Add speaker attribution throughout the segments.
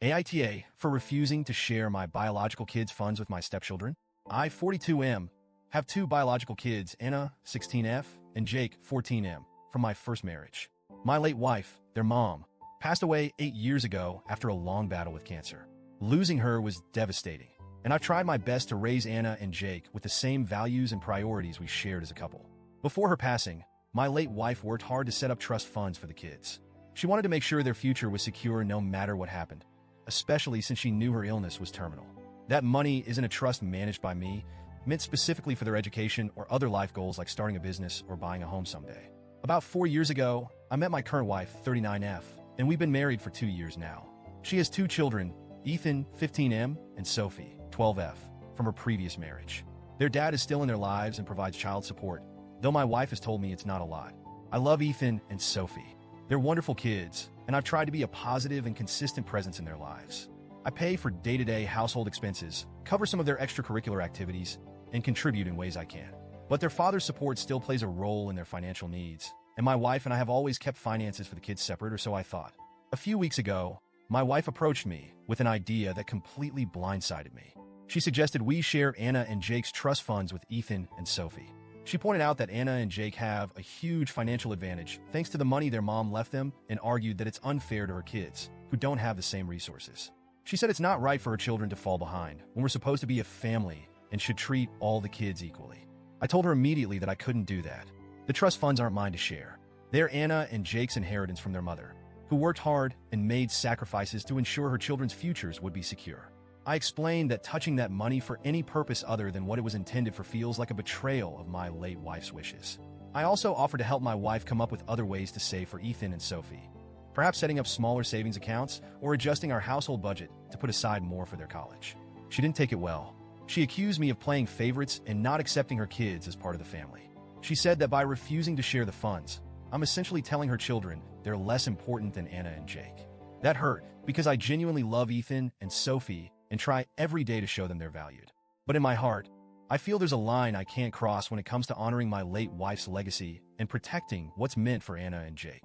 Speaker 1: AITA for refusing to share my biological kids' funds with my stepchildren. I, 42M, have two biological kids, Anna, 16F, and Jake, 14M, from my first marriage. My late wife, their mom, passed away 8 years ago after a long battle with cancer. Losing her was devastating, and I've tried my best to raise Anna and Jake with the same values and priorities we shared as a couple. Before her passing, my late wife worked hard to set up trust funds for the kids. She wanted to make sure their future was secure no matter what happened, especially since she knew her illness was terminal. That money isn't a trust managed by me, meant specifically for their education or other life goals like starting a business or buying a home someday. About 4 years ago, I met my current wife, 39F, and we've been married for 2 years now. She has 2 children, Ethan, 15M, and Sophie, 12F, from her previous marriage. Their dad is still in their lives and provides child support, though my wife has told me it's not a lot. I love Ethan and Sophie. They're wonderful kids, and I've tried to be a positive and consistent presence in their lives. I pay for day-to-day household expenses, cover some of their extracurricular activities, and contribute in ways I can. But their father's support still plays a role in their financial needs, and my wife and I have always kept finances for the kids separate, or so I thought. A few weeks ago, my wife approached me with an idea that completely blindsided me. She suggested we share Anna and Jake's trust funds with Ethan and Sophie. She pointed out that Anna and Jake have a huge financial advantage thanks to the money their mom left them, and argued that it's unfair to her kids, who don't have the same resources. She said it's not right for her children to fall behind when we're supposed to be a family and should treat all the kids equally. I told her immediately that I couldn't do that. The trust funds aren't mine to share. They're Anna and Jake's inheritance from their mother, who worked hard and made sacrifices to ensure her children's futures would be secure. I explained that touching that money for any purpose other than what it was intended for feels like a betrayal of my late wife's wishes. I also offered to help my wife come up with other ways to save for Ethan and Sophie, perhaps setting up smaller savings accounts or adjusting our household budget to put aside more for their college. She didn't take it well. She accused me of playing favorites and not accepting her kids as part of the family. She said that by refusing to share the funds, I'm essentially telling her children they're less important than Anna and Jake. That hurt because I genuinely love Ethan and Sophie and try every day to show them they're valued. But in my heart, I feel there's a line I can't cross when it comes to honoring my late wife's legacy and protecting what's meant for Anna and Jake.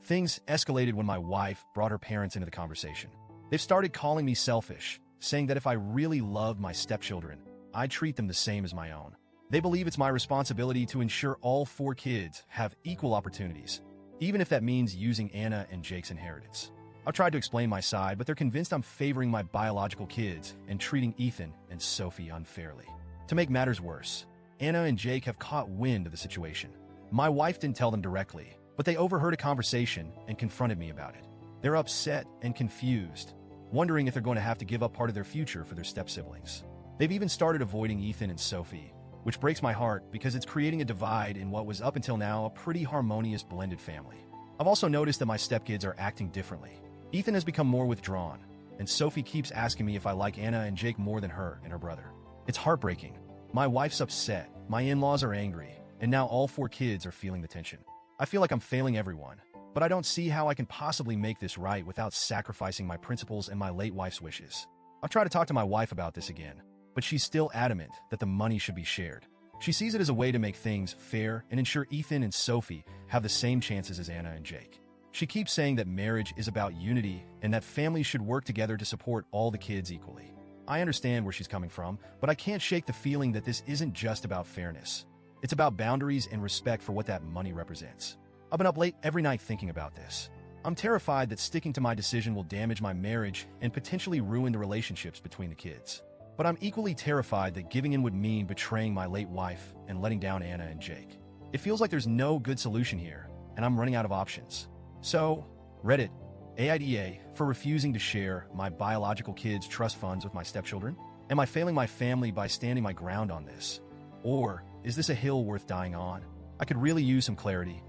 Speaker 1: Things escalated when my wife brought her parents into the conversation. They've started calling me selfish, saying that if I really loved my stepchildren, I'd treat them the same as my own. They believe it's my responsibility to ensure all 4 kids have equal opportunities, even if that means using Anna and Jake's inheritance. I've tried to explain my side, but they're convinced I'm favoring my biological kids and treating Ethan and Sophie unfairly. To make matters worse, Anna and Jake have caught wind of the situation. My wife didn't tell them directly, but they overheard a conversation and confronted me about it. They're upset and confused, wondering if they're going to have to give up part of their future for their step-siblings. They've even started avoiding Ethan and Sophie, which breaks my heart because it's creating a divide in what was up until now a pretty harmonious blended family. I've also noticed that my stepkids are acting differently. Ethan has become more withdrawn, and Sophie keeps asking me if I like Anna and Jake more than her and her brother. It's heartbreaking. My wife's upset, my in-laws are angry, and now all 4 kids are feeling the tension. I feel like I'm failing everyone, but I don't see how I can possibly make this right without sacrificing my principles and my late wife's wishes. I've tried to talk to my wife about this again, but she's still adamant that the money should be shared. She sees it as a way to make things fair and ensure Ethan and Sophie have the same chances as Anna and Jake. She keeps saying that marriage is about unity and that families should work together to support all the kids equally. I understand where she's coming from, but I can't shake the feeling that this isn't just about fairness. It's about boundaries and respect for what that money represents. I've been up late every night thinking about this. I'm terrified that sticking to my decision will damage my marriage and potentially ruin the relationships between the kids. But I'm equally terrified that giving in would mean betraying my late wife and letting down Anna and Jake. It feels like there's no good solution here, and I'm running out of options. So, Reddit, AITA for refusing to share my biological kids' trust funds with my stepchildren? Am I failing my family by standing my ground on this? Or is this a hill worth dying on? I could really use some clarity,